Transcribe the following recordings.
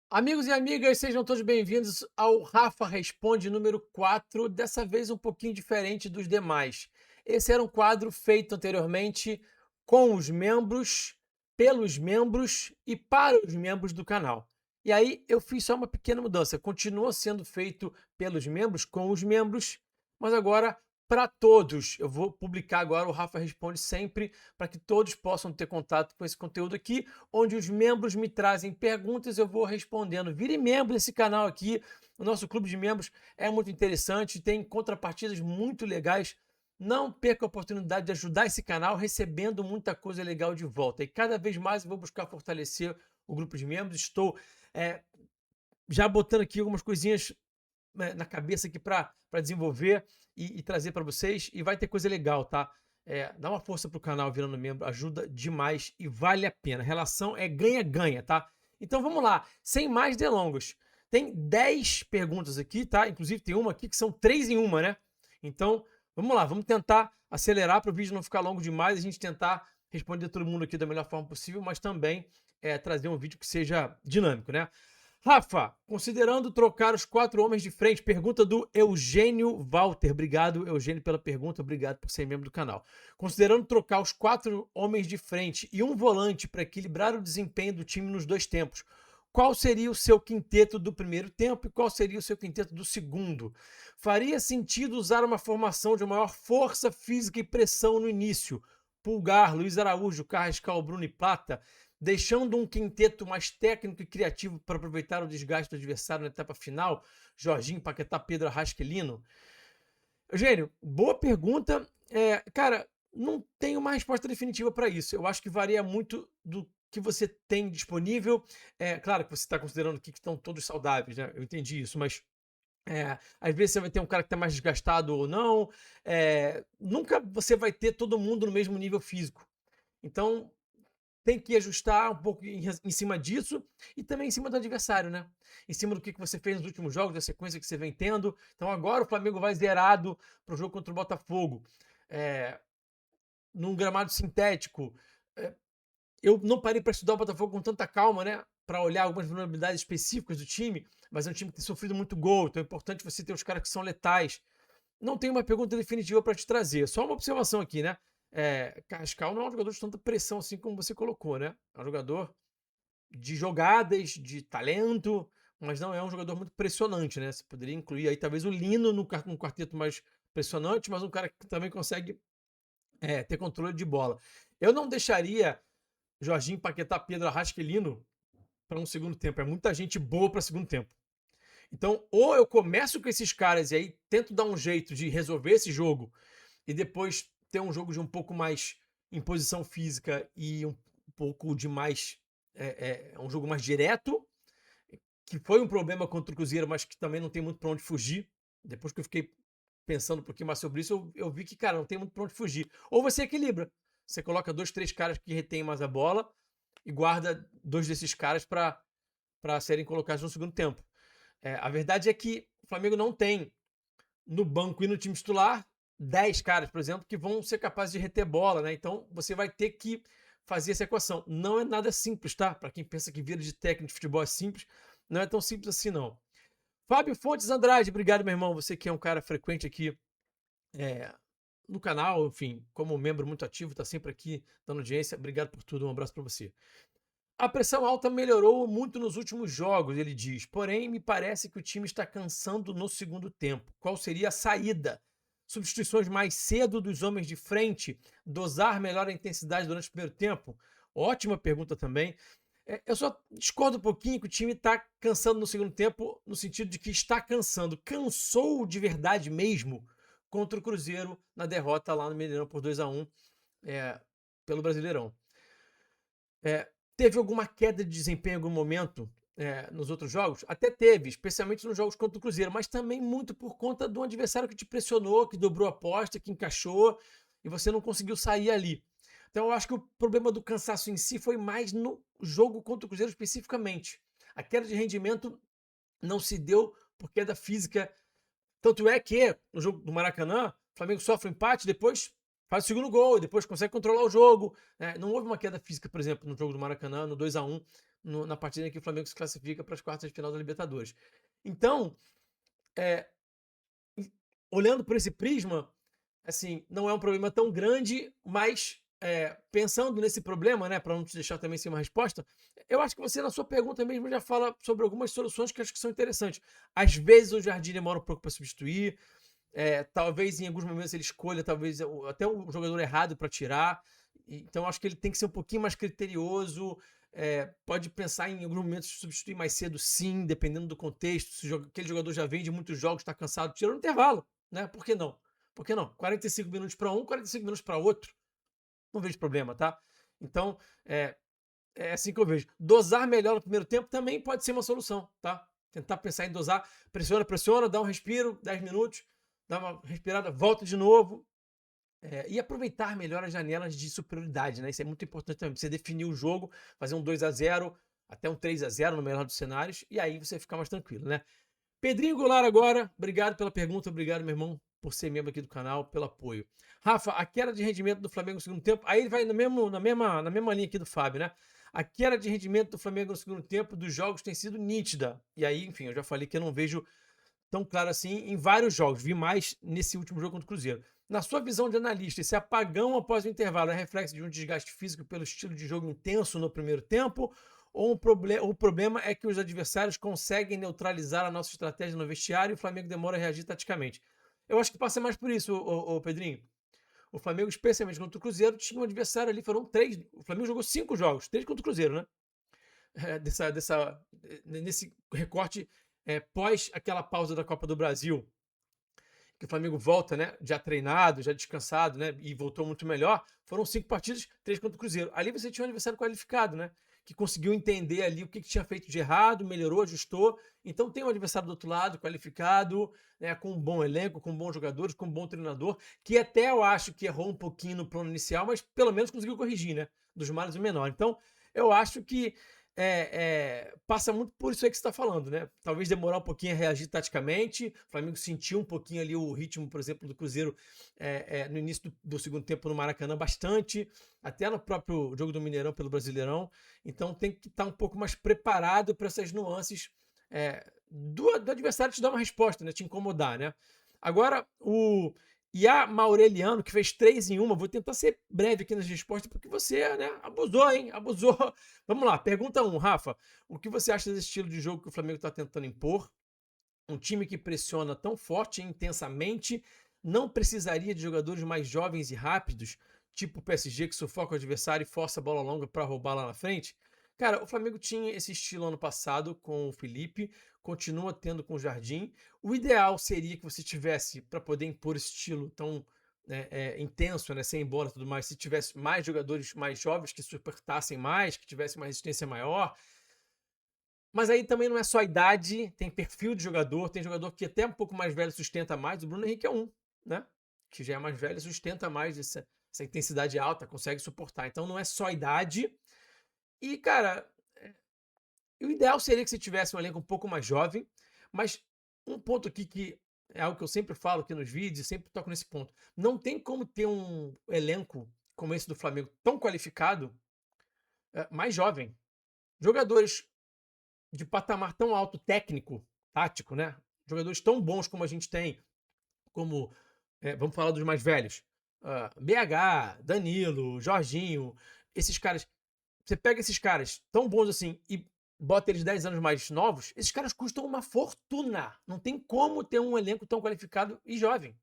Amigos e amigas, sejam todos bem-vindos ao Rafa Responde número 4, dessa vez um pouquinho diferente dos demais. Esse era um quadro feito anteriormente com os membros, pelos membros e para os membros do canal. E aí eu fiz só uma pequena mudança, continua sendo feito pelos membros, com os membros, mas agora para todos. Eu vou publicar agora o Rafa Responde sempre para que todos possam ter contato com esse conteúdo aqui, onde os membros me trazem perguntas, eu vou respondendo. Vire membro desse canal aqui. O nosso clube de membros é muito interessante, tem contrapartidas muito legais. Não perca a oportunidade de ajudar esse canal recebendo muita coisa legal de volta. E cada vez mais eu vou buscar fortalecer o grupo de membros. Estou já botando aqui algumas coisinhas na cabeça aqui para desenvolver e trazer para vocês. E vai ter coisa legal, tá? Dá uma força pro canal virando membro, ajuda demais e vale a pena. A relação é ganha-ganha, tá? Então vamos lá, sem mais delongas. Tem 10 perguntas aqui, tá? Inclusive tem uma aqui que são 3 em uma, né? Então vamos lá, vamos tentar acelerar para o vídeo não ficar longo demais, a gente tentar responder todo mundo aqui da melhor forma possível, mas também trazer um vídeo que seja dinâmico, né? Rafa, considerando trocar os 4 homens de frente, pergunta do Eugênio Walter. Obrigado, Eugênio, pela pergunta. Obrigado por ser membro do canal. Considerando trocar os 4 homens de frente e um volante para equilibrar o desempenho do time nos 2 tempos, qual seria o seu quinteto do primeiro tempo e qual seria o seu quinteto do segundo? Faria sentido usar uma formação de maior força física e pressão no início? Pulgar, Luiz Araújo, Carrascal, Bruno e Plata, deixando um quinteto mais técnico e criativo para aproveitar o desgaste do adversário na etapa final? Jorginho, Paquetá, Pedro, Arrasca e Lino. Eugênio, boa pergunta. Cara, não tenho uma resposta definitiva para isso. Eu acho que varia muito do que você tem disponível. Claro que você está considerando aqui que estão todos saudáveis, né? Eu entendi isso, mas às vezes você vai ter um cara que está mais desgastado ou não. Nunca você vai ter todo mundo no mesmo nível físico. Então, tem que ajustar um pouco em cima disso e também em cima do adversário, né? Em cima do que você fez nos últimos jogos, da sequência que você vem tendo. Então agora o Flamengo vai zerado para o jogo contra o Botafogo. Num gramado sintético. Eu não parei para estudar o Botafogo com tanta calma, né? Para olhar algumas vulnerabilidades específicas do time, mas é um time que tem sofrido muito gol, então é importante você ter os caras que são letais. Não tenho uma pergunta definitiva para te trazer, só uma observação aqui, né? Carrascal não é um jogador de tanta pressão assim como você colocou, né? É um jogador de jogadas, de talento, mas não é um jogador muito pressionante, né? Você poderia incluir aí talvez o Lino num quarteto mais pressionante, mas um cara que também consegue ter controle de bola. Eu não deixaria Jorginho, Paquetá, Pedro, Arrasca e Lino para um segundo tempo. É muita gente boa para segundo tempo. Então, ou eu começo com esses caras e aí tento dar um jeito de resolver esse jogo e depois ter um jogo de um pouco mais em posição física e um pouco de mais. Um jogo mais direto, que foi um problema contra o Cruzeiro, mas que também não tem muito para onde fugir. Depois que eu fiquei pensando um pouquinho mais sobre isso, eu vi que, cara, não tem muito para onde fugir. Ou você equilibra. Você coloca 2, 3 caras que retêm mais a bola e guarda 2 desses caras para serem colocados no segundo tempo. A verdade é que o Flamengo não tem no banco e no time titular 10 caras, por exemplo, que vão ser capazes de reter bola, né? Então você vai ter que fazer essa equação. Não é nada simples, tá? Para quem pensa que vida de técnico de futebol é simples, não é tão simples assim, não. Fábio Fontes Andrade, obrigado, meu irmão. Você que é um cara frequente aqui no canal, enfim, como membro muito ativo, tá sempre aqui dando audiência. Obrigado por tudo, um abraço para você. A pressão alta melhorou muito nos últimos jogos, ele diz. Porém, me parece que o time está cansando no segundo tempo. Qual seria a saída? Substituições mais cedo dos homens de frente? Dosar melhor a intensidade durante o primeiro tempo? Ótima pergunta também. Eu só discordo um pouquinho que o time está cansando no segundo tempo, no sentido de que está cansando. Cansou de verdade mesmo contra o Cruzeiro na derrota lá no Mineirão por 2-1 pelo Brasileirão. Teve alguma queda de desempenho em algum momento nos outros jogos? Até teve, especialmente nos jogos contra o Cruzeiro, mas também muito por conta do adversário que te pressionou, que dobrou a aposta, que encaixou e você não conseguiu sair ali. Então eu acho que o problema do cansaço em si foi mais no jogo contra o Cruzeiro especificamente. A queda de rendimento não se deu por queda física. Tanto é que no jogo do Maracanã, o Flamengo sofre um empate, depois faz o segundo gol, depois consegue controlar o jogo. Não houve uma queda física, por exemplo, no jogo do Maracanã, no 2-1, na partida em que o Flamengo se classifica para as quartas de final da Libertadores. Então, olhando por esse prisma, assim, não é um problema tão grande, mas pensando nesse problema, né, para não te deixar também sem uma resposta, eu acho que você, na sua pergunta mesmo, já fala sobre algumas soluções que acho que são interessantes. Às vezes o Jardim demora um pouco para substituir, talvez em alguns momentos ele escolha talvez até o jogador errado para tirar, então acho que ele tem que ser um pouquinho mais criterioso, pode pensar em alguns momentos substituir mais cedo, sim, dependendo do contexto, se aquele jogador já vem de muitos jogos, está cansado, tira no intervalo, né? Por que não? Por que não? 45 minutos para um, 45 minutos para outro, não vejo problema, tá? Então, é assim que eu vejo. Dosar melhor no primeiro tempo também pode ser uma solução, tá? Tentar pensar em dosar, pressiona, dá um respiro, 10 minutos, dá uma respirada, volta de novo. E aproveitar melhor as janelas de superioridade, né? Isso é muito importante também. Você definir o jogo, fazer um 2-0, até um 3-0 no melhor dos cenários, e aí você fica mais tranquilo, né? Pedrinho Goulart agora, obrigado pela pergunta, obrigado, meu irmão, por ser membro aqui do canal, pelo apoio. Rafa, a queda de rendimento do Flamengo no segundo tempo, aí ele vai na mesma linha aqui do Fábio, né? A queda de rendimento do Flamengo no segundo tempo dos jogos tem sido nítida. E aí, enfim, eu já falei que eu não vejo tão claro assim em vários jogos. Vi mais nesse último jogo contra o Cruzeiro. Na sua visão de analista, esse apagão após o intervalo é reflexo de um desgaste físico pelo estilo de jogo intenso no primeiro tempo? Ou o problema é que os adversários conseguem neutralizar a nossa estratégia no vestiário e o Flamengo demora a reagir taticamente? Eu acho que passa mais por isso, Pedrinho. O Flamengo, especialmente contra o Cruzeiro, tinha um adversário ali, foram 3. O Flamengo jogou 5 jogos, 3 contra o Cruzeiro, né? Nesse recorte pós aquela pausa da Copa do Brasil, que o Flamengo volta, né, já treinado, já descansado, né, e voltou muito melhor, foram 5 partidas, 3 contra o Cruzeiro. Ali você tinha um adversário qualificado, né, que conseguiu entender ali o que tinha feito de errado, melhorou, ajustou. Então tem um adversário do outro lado, qualificado, né, com um bom elenco, com bons jogadores, com um bom treinador, que até eu acho que errou um pouquinho no plano inicial, mas pelo menos conseguiu corrigir, né, dos males o menor. Então eu acho que passa muito por isso aí que você está falando, né? Talvez demorar um pouquinho a reagir taticamente. O Flamengo sentiu um pouquinho ali o ritmo, por exemplo, do Cruzeiro no início do segundo tempo no Maracanã, bastante, até no próprio jogo do Mineirão pelo Brasileirão. Então tem que estar um pouco mais preparado para essas nuances do adversário te dar uma resposta, né? Te incomodar, né? Agora, a Maureliano, que fez 3 em 1, vou tentar ser breve aqui nas respostas, porque você, né, abusou, hein? Abusou. Vamos lá, pergunta 1, Rafa. O que você acha desse estilo de jogo que o Flamengo está tentando impor? Um time que pressiona tão forte e intensamente não precisaria de jogadores mais jovens e rápidos, tipo o PSG que sufoca o adversário e força a bola longa para roubar lá na frente? Cara, o Flamengo tinha esse estilo ano passado com o Felipe, continua tendo com o Jardim. O ideal seria que você tivesse, para poder impor esse estilo tão intenso, né, sem bola e tudo mais, se tivesse mais jogadores mais jovens que suportassem mais, que tivessem uma resistência maior. Mas aí também não é só a idade, tem perfil de jogador, tem jogador que até um pouco mais velho sustenta mais. O Bruno Henrique é um, né? Que já é mais velho, sustenta mais essa intensidade alta, consegue suportar. Então não é só a idade. E, cara, o ideal seria que você tivesse um elenco um pouco mais jovem, mas um ponto aqui que é algo que eu sempre falo aqui nos vídeos, sempre toco nesse ponto. Não tem como ter um elenco como esse do Flamengo tão qualificado, mais jovem. Jogadores de patamar tão alto técnico, tático, né? Jogadores tão bons como a gente tem, como, vamos falar dos mais velhos, BH, Danilo, Jorginho, esses caras. Você pega esses caras tão bons assim e bota eles 10 anos mais novos, esses caras custam uma fortuna. Não tem como ter um elenco tão qualificado e jovem.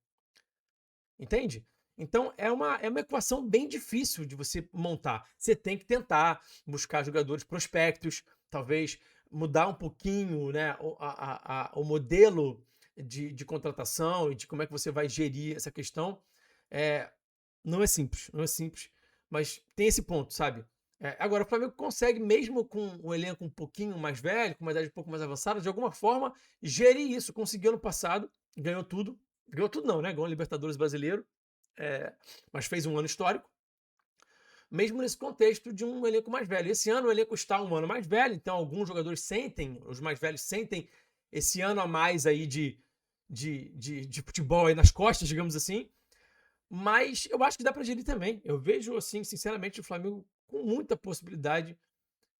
Entende? Então é uma equação bem difícil de você montar. Você tem que tentar buscar jogadores prospectos, talvez mudar um pouquinho, né, o modelo de contratação e de como é que você vai gerir essa questão. Não é simples, não é simples, mas tem esse ponto, sabe? Agora, o Flamengo consegue, mesmo com o elenco um pouquinho mais velho, com uma idade um pouco mais avançada, de alguma forma, gerir isso. Conseguiu ano passado, ganhou tudo. Ganhou tudo não, né? Ganhou o Libertadores brasileiro, mas fez um ano histórico. Mesmo nesse contexto de um elenco mais velho. Esse ano o elenco está um ano mais velho, então alguns jogadores sentem, os mais velhos sentem esse ano a mais aí de futebol aí nas costas, digamos assim. Mas eu acho que dá para gerir também. Eu vejo, assim, sinceramente, o Flamengo com muita possibilidade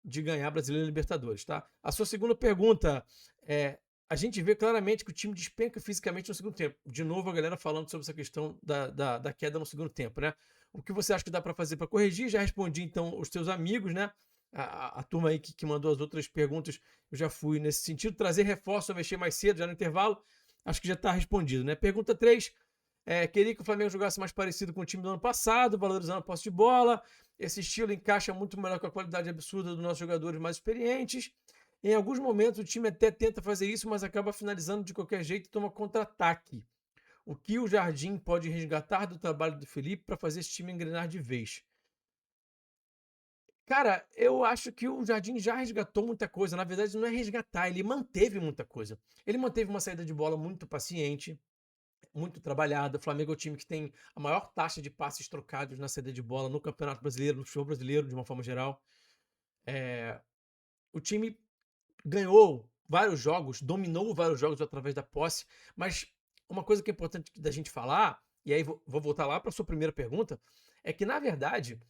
de ganhar Brasileiro e Libertadores, tá? A sua segunda pergunta é: a gente vê claramente que o time despenca fisicamente no segundo tempo. De novo, a galera falando sobre essa questão da queda no segundo tempo, né? O que você acha que dá para fazer para corrigir? Já respondi, então, os teus amigos, né? A turma aí que mandou as outras perguntas, eu já fui nesse sentido. Trazer reforço ou mexer mais cedo, já no intervalo, acho que já está respondido, né? Pergunta 3. Queria que o Flamengo jogasse mais parecido com o time do ano passado, valorizando a posse de bola. Esse estilo encaixa muito melhor com a qualidade absurda dos nossos jogadores mais experientes. Em alguns momentos o time até tenta fazer isso, mas acaba finalizando de qualquer jeito e toma contra-ataque. O que o Jardim pode resgatar do trabalho do Felipe para fazer esse time engrenar de vez? Cara, eu acho que o Jardim já resgatou muita coisa. Na verdade, não é resgatar, ele manteve muita coisa. Ele manteve uma saída de bola muito paciente, muito trabalhada. O Flamengo é o time que tem a maior taxa de passes trocados na saída de bola no Campeonato Brasileiro, no futebol brasileiro, de uma forma geral. O time ganhou vários jogos, dominou vários jogos através da posse, mas uma coisa que é importante da gente falar, e aí vou voltar lá para a sua primeira pergunta, é que, na verdade,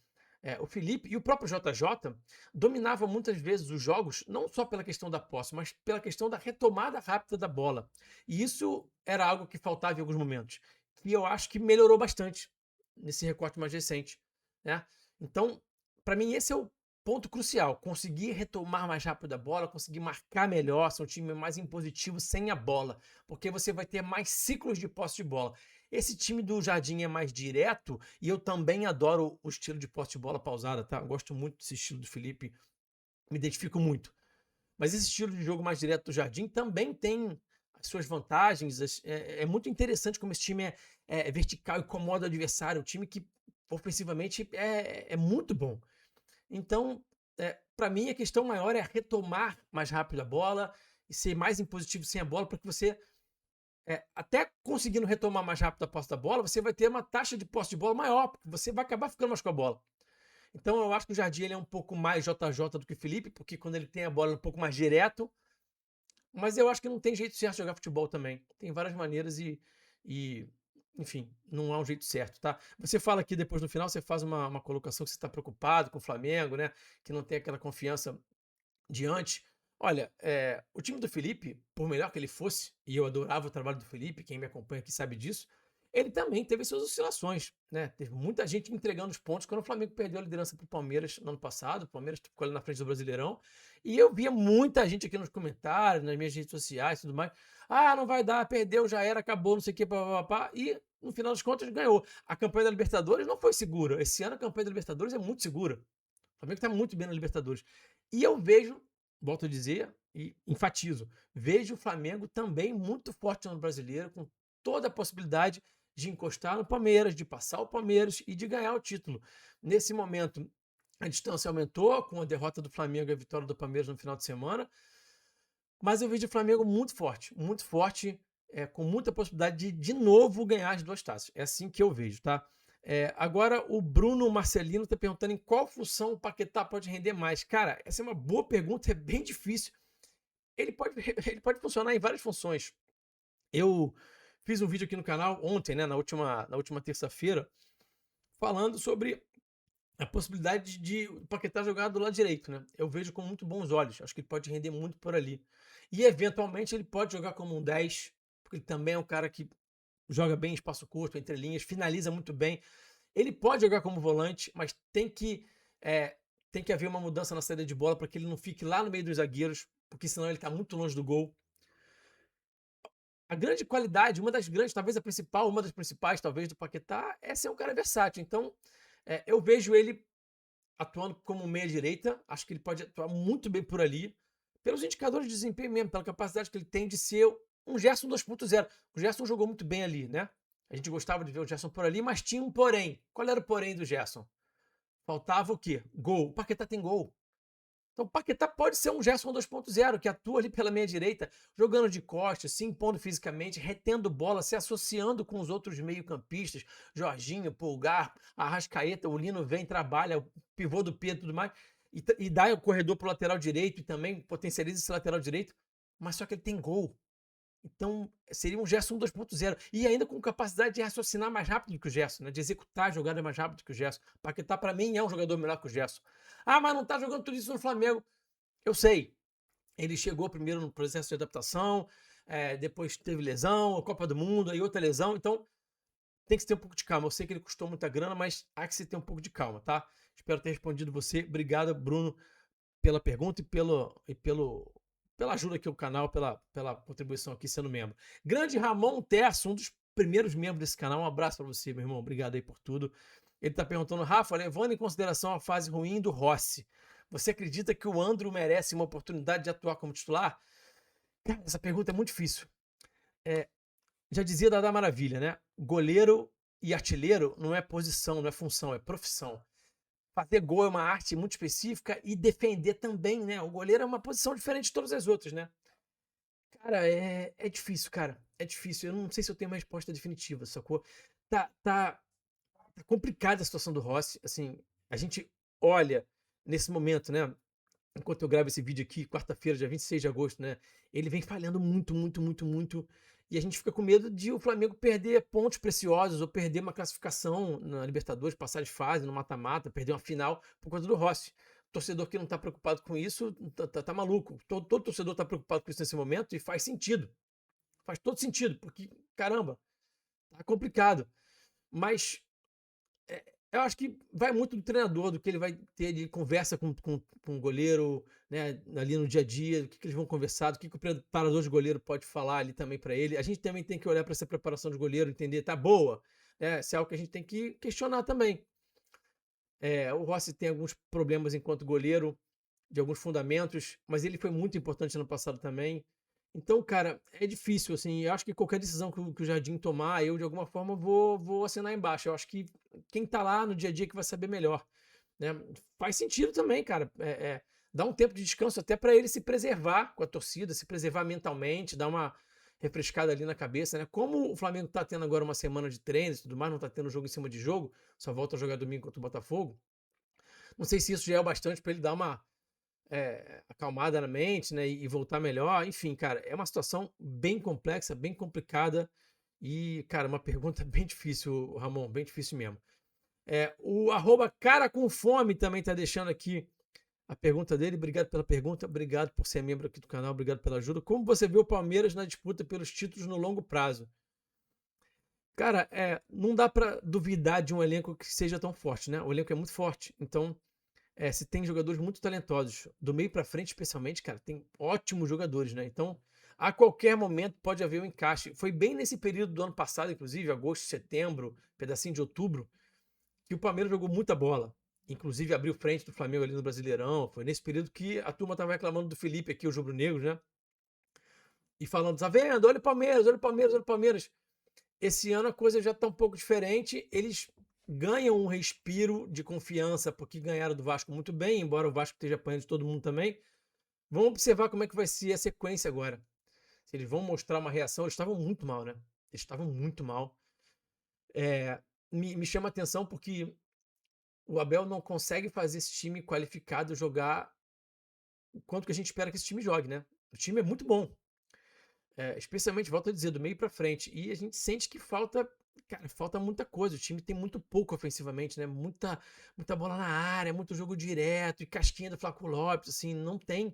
o Felipe e o próprio JJ dominavam muitas vezes os jogos, não só pela questão da posse, mas pela questão da retomada rápida da bola. E isso era algo que faltava em alguns momentos, que eu acho que melhorou bastante nesse recorte mais recente, né? Então, para mim, esse é o ponto crucial: conseguir retomar mais rápido a bola, conseguir marcar melhor, ser um time mais impositivo sem a bola, porque você vai ter mais ciclos de posse de bola. Esse time do Jardim é mais direto e eu também adoro o estilo de posse de bola pausada, tá? Eu gosto muito desse estilo do Felipe, me identifico muito. Mas esse estilo de jogo mais direto do Jardim também tem as suas vantagens. É muito interessante como esse time é vertical, incomoda o adversário, um time que ofensivamente é muito bom. Então, para mim, a questão maior é retomar mais rápido a bola e ser mais impositivo sem a bola, para que você, até conseguindo retomar mais rápido a posse da bola, você vai ter uma taxa de posse de bola maior, porque você vai acabar ficando mais com a bola. Então, eu acho que o Jardim ele é um pouco mais JJ do que o Felipe, porque quando ele tem a bola é um pouco mais direto, mas eu acho que não tem jeito certo de jogar futebol também. Tem várias maneiras e enfim, não há um jeito certo, tá? Você fala aqui depois no final, você faz uma colocação que você está preocupado com o Flamengo, né? Que não tem aquela confiança diante. Olha, o time do Felipe, por melhor que ele fosse, e eu adorava o trabalho do Felipe, quem me acompanha aqui sabe disso, ele também teve suas oscilações, né? Teve muita gente entregando os pontos quando o Flamengo perdeu a liderança para o Palmeiras no ano passado. O Palmeiras ficou ali na frente do Brasileirão. E eu via muita gente aqui nos comentários, nas minhas redes sociais e tudo mais. Ah, não vai dar, perdeu, já era, acabou, não sei o que, papapá. E no final das contas ganhou. A campanha da Libertadores não foi segura. Esse ano a campanha da Libertadores é muito segura. O Flamengo está muito bem na Libertadores. E eu vejo, volto a dizer e enfatizo, vejo o Flamengo também muito forte no Brasileiro, com toda a possibilidade de encostar no Palmeiras, de passar o Palmeiras e de ganhar o título. Nesse momento, a distância aumentou com a derrota do Flamengo e a vitória do Palmeiras no final de semana, mas eu vejo o Flamengo muito forte, com muita possibilidade de novo ganhar as duas taças. É assim que eu vejo, tá? Agora o Bruno Marcelino está perguntando em qual função o Paquetá pode render mais. Cara, essa é uma boa pergunta, é bem difícil. Ele pode, ele pode funcionar em várias funções. Eu fiz um vídeo aqui no canal ontem, né, na última terça-feira, falando sobre a possibilidade de o Paquetá jogar do lado direito, né? Eu vejo com muito bons olhos. Acho que ele pode render muito por ali. E eventualmente ele pode jogar como um 10, porque ele também é um cara que joga bem em espaço curto, entre linhas, finaliza muito bem. Ele pode jogar como volante, mas tem que haver uma mudança na saída de bola para que ele não fique lá no meio dos zagueiros, porque senão ele está muito longe do gol. A grande qualidade, uma das grandes, talvez a principal, uma das principais, talvez, do Paquetá é ser um cara versátil. Então, eu vejo ele atuando como meia-direita. Acho que ele pode atuar muito bem por ali, pelos indicadores de desempenho mesmo, pela capacidade que ele tem de ser um Gerson 2.0. O Gerson jogou muito bem ali, né? A gente gostava de ver o Gerson por ali, mas tinha um porém. Qual era o porém do Gerson? Faltava o quê? Gol. O Paquetá tem gol. Então o Paquetá pode ser um Gerson 2.0, que atua ali pela meia-direita, jogando de costas, se impondo fisicamente, retendo bola, se associando com os outros meio-campistas, Jorginho, Pulgar, Arrascaeta, o Lino vem, trabalha, o pivô do Pedro e tudo mais, e dá o corredor para o lateral direito e também potencializa esse lateral direito, mas só que ele tem gol. Então, seria um Gerson 2.0. E ainda com capacidade de raciocinar mais rápido que o Gerson, né? De executar a jogada mais rápido que o Gerson. Paquetá, para mim, é um jogador melhor que o Gerson. Ah, mas não tá jogando tudo isso no Flamengo. Eu sei. Ele chegou primeiro no processo de adaptação, depois teve lesão, a Copa do Mundo, aí outra lesão. Então, tem que se ter um pouco de calma. Eu sei que ele custou muita grana, mas há que se ter um pouco de calma, tá? Espero ter respondido você. Obrigado, Bruno, pela pergunta pela ajuda aqui ao canal, pela contribuição aqui sendo membro. Grande Ramon Terço, um dos primeiros membros desse canal. Um abraço para você, meu irmão. Obrigado aí por tudo. Ele está perguntando, Rafa, levando em consideração a fase ruim do Rossi, você acredita que o Andro merece uma oportunidade de atuar como titular? Cara, essa pergunta é muito difícil. Já dizia Dada Maravilha, né? Goleiro e artilheiro não é posição, não é função, é profissão. Fazer gol é uma arte muito específica e defender também, né? O goleiro é uma posição diferente de todas as outras, né? Cara, é difícil, cara. É difícil. Eu não sei se eu tenho uma resposta definitiva, sacou? Tá complicada a situação do Rossi. Assim, a gente olha nesse momento, né? Enquanto eu gravo esse vídeo aqui, quarta-feira, dia 26 de agosto, né? Ele vem falhando muito, muito, muito, muito. E a gente fica com medo de o Flamengo perder pontos preciosos ou perder uma classificação na Libertadores, passar de fase, no mata-mata, perder uma final por conta do Rossi. Torcedor que não tá preocupado com isso tá maluco. Todo torcedor tá preocupado com isso nesse momento e faz sentido. Faz todo sentido, porque, caramba, tá complicado. Mas eu acho que vai muito do treinador, do que ele vai ter de conversa com o goleiro, né, ali no dia a dia, do que eles vão conversar, do que o preparador de goleiro pode falar ali também para ele. A gente também tem que olhar para essa preparação de goleiro, entender, tá boa? Né? Se é algo que a gente tem que questionar também. O Rossi tem alguns problemas enquanto goleiro, de alguns fundamentos, mas ele foi muito importante ano passado também. Então, cara, é difícil, assim. Eu acho que qualquer decisão que o Jardim tomar, eu de alguma forma vou assinar embaixo. Eu acho que quem tá lá no dia a dia que vai saber melhor. Né? Faz sentido também, cara. Dar um tempo de descanso até para ele se preservar com a torcida, se preservar mentalmente, dar uma refrescada ali na cabeça, né? Como o Flamengo tá tendo agora uma semana de treinos e tudo mais, não tá tendo jogo em cima de jogo, só volta a jogar domingo contra o Botafogo. Não sei se isso já é o bastante para ele dar uma acalmada na mente, né, e voltar melhor. Enfim, cara, é uma situação bem complexa, bem complicada e, cara, uma pergunta bem difícil, Ramon, bem difícil mesmo. O arroba cara com fome também tá deixando aqui a pergunta dele. Obrigado pela pergunta, obrigado por ser membro aqui do canal, obrigado pela ajuda. Como você vê o Palmeiras na disputa pelos títulos no longo prazo? Cara, não dá para duvidar de um elenco que seja tão forte, né? O elenco é muito forte, então se tem jogadores muito talentosos, do meio para frente especialmente, cara, tem ótimos jogadores, né? Então, a qualquer momento pode haver um encaixe. Foi bem nesse período do ano passado, inclusive, agosto, setembro, pedacinho de outubro, que o Palmeiras jogou muita bola. Inclusive abriu frente do Flamengo ali no Brasileirão. Foi nesse período que a turma tava reclamando do Felipe aqui, os rubro-negros, né? E falando, tá vendo? Olha o Palmeiras, olha o Palmeiras, olha o Palmeiras. Esse ano a coisa já tá um pouco diferente. Eles ganham um respiro de confiança porque ganharam do Vasco muito bem, embora o Vasco esteja apanhando de todo mundo também. Vamos observar como é que vai ser a sequência agora. Se eles vão mostrar uma reação, eles estavam muito mal, né? Eles estavam muito mal. Me chama a atenção porque o Abel não consegue fazer esse time qualificado jogar o quanto que a gente espera que esse time jogue, né? O time é muito bom. Especialmente, volto a dizer, do meio para frente. E a gente sente que falta, cara, falta muita coisa. O time tem muito pouco ofensivamente, né? Muita bola na área, muito jogo direto e casquinha do Flaco Lopes, assim, não tem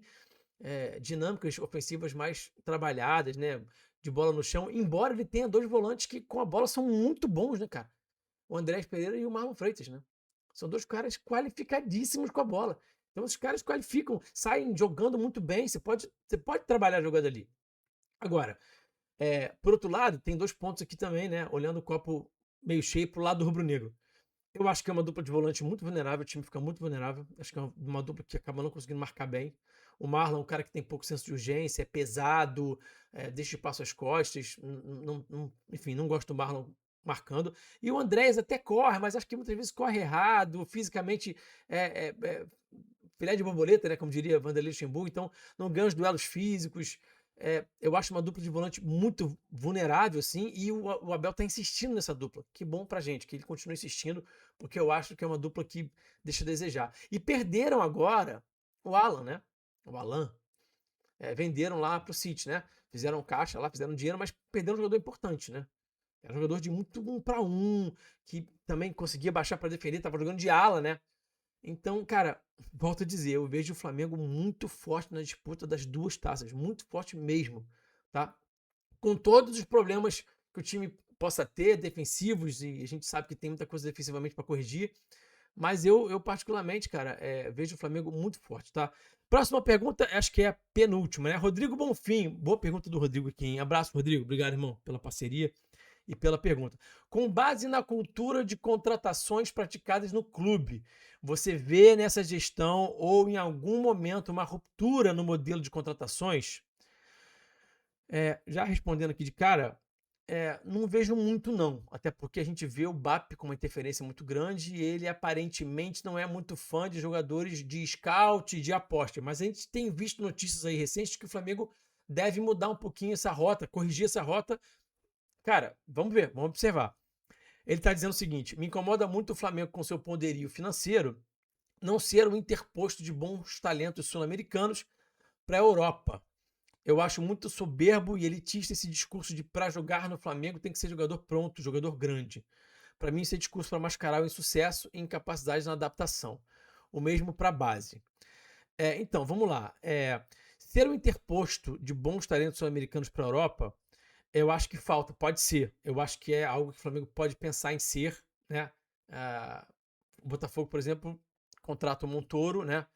dinâmicas ofensivas mais trabalhadas, né? De bola no chão, embora ele tenha dois volantes que com a bola são muito bons, né, cara? O Andrés Pereira e o Marlon Freitas, né? São dois caras qualificadíssimos com a bola. Então, os caras qualificam, saem jogando muito bem. Você pode trabalhar a jogada ali. Agora, por outro lado, tem dois pontos aqui também, né? Olhando o copo meio cheio pro lado do rubro-negro. Eu acho que é uma dupla de volante muito vulnerável, o time fica muito vulnerável. Acho que é uma dupla que acaba não conseguindo marcar bem. O Marlon é um cara que tem pouco senso de urgência, é pesado, deixa de passo às costas. Enfim, não gosto do Marlon marcando. E o Andrés até corre, mas acho que muitas vezes corre errado, fisicamente filé de borboleta, né, como diria Vanderlei Luxemburgo, então não ganha os duelos físicos. Eu acho uma dupla de volante muito vulnerável, assim, e o Abel tá insistindo nessa dupla. Que bom pra gente, que ele continue insistindo, porque eu acho que é uma dupla que deixa a desejar. E perderam agora o Alan, né? O Alan. venderam lá para o City, né? Fizeram caixa lá, fizeram dinheiro, mas perderam um jogador importante, né? Era um jogador de muito 1-1, que também conseguia baixar para defender, estava jogando de ala, né? Então, cara, volto a dizer, eu vejo o Flamengo muito forte na disputa das duas taças, muito forte mesmo, tá? Com todos os problemas que o time possa ter, defensivos, e a gente sabe que tem muita coisa defensivamente para corrigir, mas eu particularmente, cara, vejo o Flamengo muito forte, tá? Próxima pergunta, acho que é a penúltima, né? Rodrigo Bonfim, boa pergunta do Rodrigo aqui, hein? Abraço, Rodrigo, obrigado, irmão, pela parceria e pela pergunta. Com base na cultura de contratações praticadas no clube, você vê nessa gestão ou em algum momento uma ruptura no modelo de contratações? Já respondendo aqui de cara, não vejo muito não, até porque a gente vê o BAP com uma interferência muito grande e ele aparentemente não é muito fã de jogadores de scout e de aposta, mas a gente tem visto notícias aí recentes que o Flamengo deve mudar um pouquinho essa rota, corrigir essa rota. Cara, vamos ver, vamos observar. Ele está dizendo o seguinte: me incomoda muito o Flamengo com seu poderio financeiro não ser um interposto de bons talentos sul-americanos para a Europa. Eu acho muito soberbo e elitista esse discurso de para jogar no Flamengo tem que ser jogador pronto, jogador grande. Para mim, esse é discurso para mascarar o insucesso e incapacidade na adaptação. O mesmo para a base. Então, vamos lá. Ser um interposto de bons talentos sul-americanos para a Europa, eu acho que falta, pode ser. Eu acho que é algo que o Flamengo pode pensar em ser, né? O Botafogo, por exemplo, contrata o Montoro, né?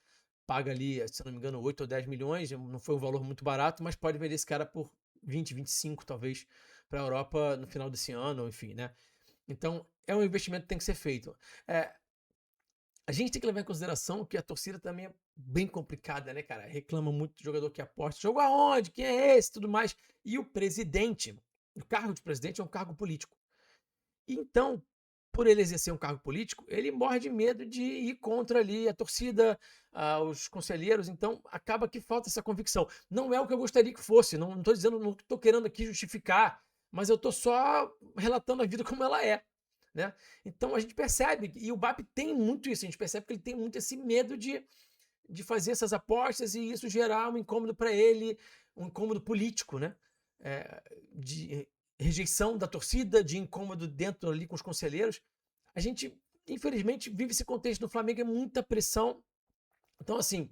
Paga ali, se não me engano, 8 ou 10 milhões, não foi um valor muito barato, mas pode vender esse cara por 20, 25 talvez para a Europa no final desse ano, enfim, né? Então, é um investimento que tem que ser feito. A gente tem que levar em consideração que a torcida também é bem complicada, né, cara? Reclama muito do jogador que aposta. Jogo aonde? Quem é esse? Tudo mais. E o presidente, o cargo de presidente é um cargo político. Então, por ele exercer um cargo político, ele morre de medo de ir contra ali a torcida, os conselheiros, então acaba que falta essa convicção. Não é o que eu gostaria que fosse, não estou dizendo, não estou querendo aqui justificar, mas eu estou só relatando a vida como ela é. Né? Então a gente percebe, e o BAP tem muito isso, a gente percebe que ele tem muito esse medo de fazer essas apostas e isso gerar um incômodo para ele, um incômodo político, né? De rejeição da torcida, de incômodo dentro ali com os conselheiros. A gente, infelizmente, vive esse contexto no Flamengo, é muita pressão. Então, assim,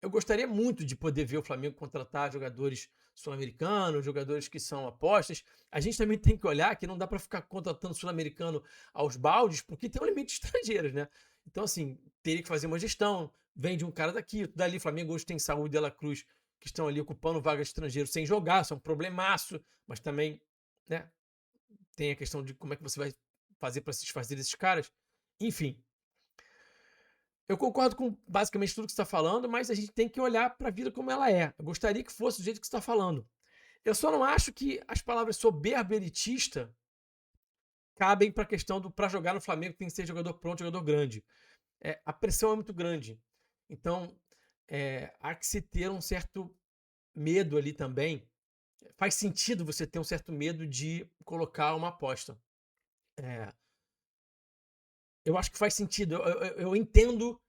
eu gostaria muito de poder ver o Flamengo contratar jogadores sul-americanos, jogadores que são apostas. A gente também tem que olhar que não dá para ficar contratando sul-americano aos baldes, porque tem um limite de estrangeiros, né? Então, assim, teria que fazer uma gestão. Vende um cara daqui, dali. O Flamengo hoje tem Saúl e De La Cruz que estão ali ocupando vagas de estrangeiros sem jogar, isso é um problemaço, mas também, né, tem a questão de como é que você vai fazer para se desfazer desses caras. Enfim, eu concordo com basicamente tudo que você está falando, mas a gente tem que olhar para a vida como ela é. Eu gostaria que fosse do jeito que você está falando. Eu só não acho que as palavras soberba e elitista cabem para a questão do para jogar no Flamengo tem que ser jogador pronto, jogador grande. A pressão é muito grande. Então, há que se ter um certo medo ali também. Faz sentido você ter um certo medo de colocar uma aposta. Eu acho que faz sentido. Eu entendo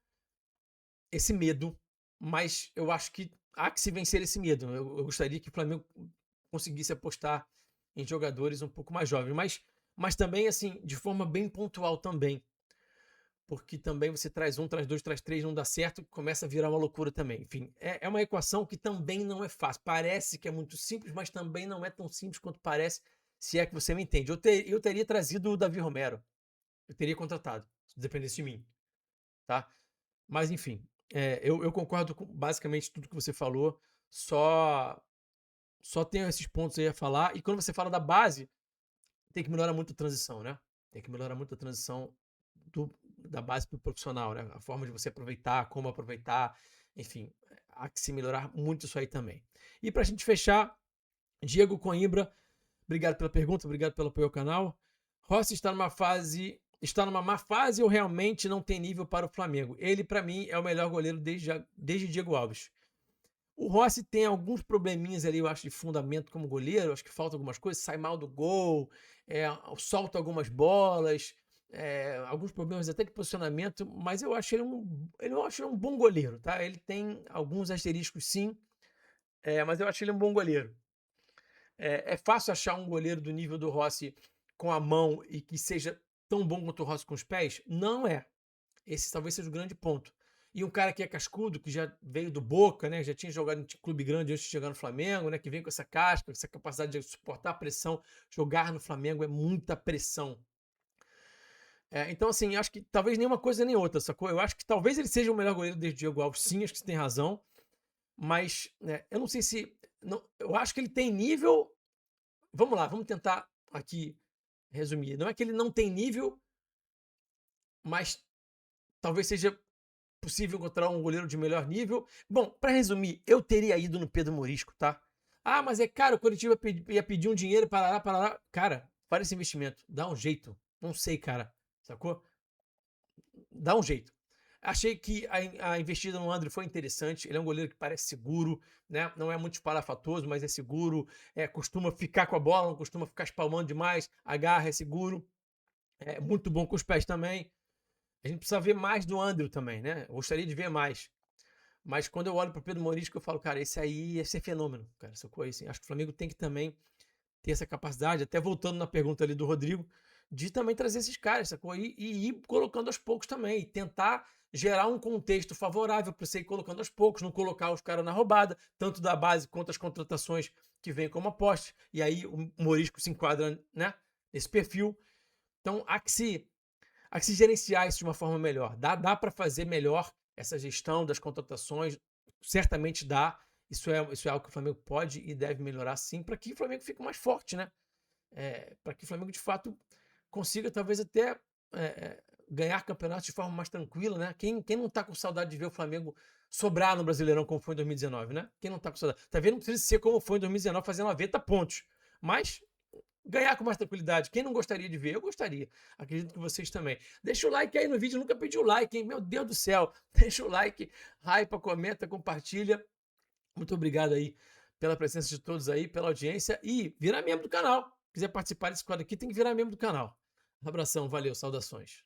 esse medo, mas eu acho que há que se vencer esse medo. Eu gostaria que o Flamengo conseguisse apostar em jogadores um pouco mais jovens, mas também, assim, de forma bem pontual também. Porque também você traz um, traz dois, traz três, não dá certo, começa a virar uma loucura também. Enfim, é uma equação que também não é fácil. Parece que é muito simples, mas também não é tão simples quanto parece, se é que você me entende. Eu teria trazido o Davi Romero. Eu teria contratado, se dependesse de mim, tá? Mas enfim, eu concordo com basicamente tudo que você falou, só tenho esses pontos aí a falar. E quando você fala da base, tem que melhorar muito a transição, né? Tem que melhorar muito a transição da base para o profissional, né? A forma de você aproveitar, como aproveitar, enfim, há que se melhorar muito isso aí também. E para a gente fechar, Diego Coimbra, obrigado pela pergunta, obrigado pelo apoio ao canal. Rossi está numa má fase ou realmente não tem nível para o Flamengo? Ele, para mim, é o melhor goleiro desde Diego Alves. O Rossi tem alguns probleminhas ali, eu acho, de fundamento como goleiro. Acho que falta algumas coisas, sai mal do gol, solta algumas bolas, alguns problemas até de posicionamento, mas eu acho ele um bom goleiro, tá? Ele tem alguns asteriscos, sim, mas eu acho ele um bom goleiro. É fácil achar um goleiro do nível do Rossi com a mão e que seja tão bom quanto o Rossi com os pés? Não é. Esse talvez seja o grande ponto. E um cara que é cascudo, que já veio do Boca, né? Já tinha jogado em clube grande antes de chegar no Flamengo, né? Que vem com essa casca, com essa capacidade de suportar a pressão. Jogar no Flamengo é muita pressão. Então, assim, acho que talvez nem uma coisa nem outra, sacou? Eu acho que talvez ele seja o melhor goleiro desde o Diego Alves. Sim, acho que você tem razão. Mas eu não sei se. Não, eu acho que ele tem nível. Vamos lá, vamos tentar aqui resumir. Não é que ele não tem nível, mas talvez seja possível encontrar um goleiro de melhor nível. Bom, para resumir, eu teria ido no Pedro Morisco, tá? Ah, mas é caro, o Coritiba ia pedir um dinheiro para lá, para lá. Cara, para esse investimento, dá um jeito. Não sei, cara, sacou? Dá um jeito. Achei que a investida no André foi interessante. Ele é um goleiro que parece seguro, né? Não é muito espalhafatoso, mas é seguro. Costuma ficar com a bola, não costuma ficar espalmando demais. Agarra, é seguro. É muito bom com os pés também. A gente precisa ver mais do André também, né? Eu gostaria de ver mais. Mas quando eu olho para o Pedro Morisco, eu falo, cara, esse aí ia ser fenômeno, cara. Essa coisa assim. Acho que o Flamengo tem que também ter essa capacidade, até voltando na pergunta ali do Rodrigo, de também trazer esses caras, sacou? E ir colocando aos poucos também, e tentar gerar um contexto favorável para você ir colocando aos poucos, não colocar os caras na roubada, tanto da base quanto as contratações que vêm como apostas. E aí o Morisco se enquadra, né, nesse perfil. Então há que se gerenciar isso de uma forma melhor. Dá para fazer melhor essa gestão das contratações, certamente dá. Isso é algo que o Flamengo pode e deve melhorar sim, para que o Flamengo fique mais forte, né? Para que o Flamengo de fato consiga talvez até ganhar campeonatos de forma mais tranquila, né? Quem não tá com saudade de ver o Flamengo sobrar no Brasileirão como foi em 2019, né? Quem não tá com saudade? Tá vendo? Não precisa ser como foi em 2019, fazendo 90 pontos. Mas ganhar com mais tranquilidade. Quem não gostaria de ver? Eu gostaria. Acredito que vocês também. Deixa o like aí no vídeo. Nunca pedi o like, hein? Meu Deus do céu. Deixa o like, hypa, comenta, compartilha. Muito obrigado aí pela presença de todos aí, pela audiência e vira membro do canal. Se quiser participar desse quadro aqui, tem que virar membro do canal. Um abração, valeu, saudações.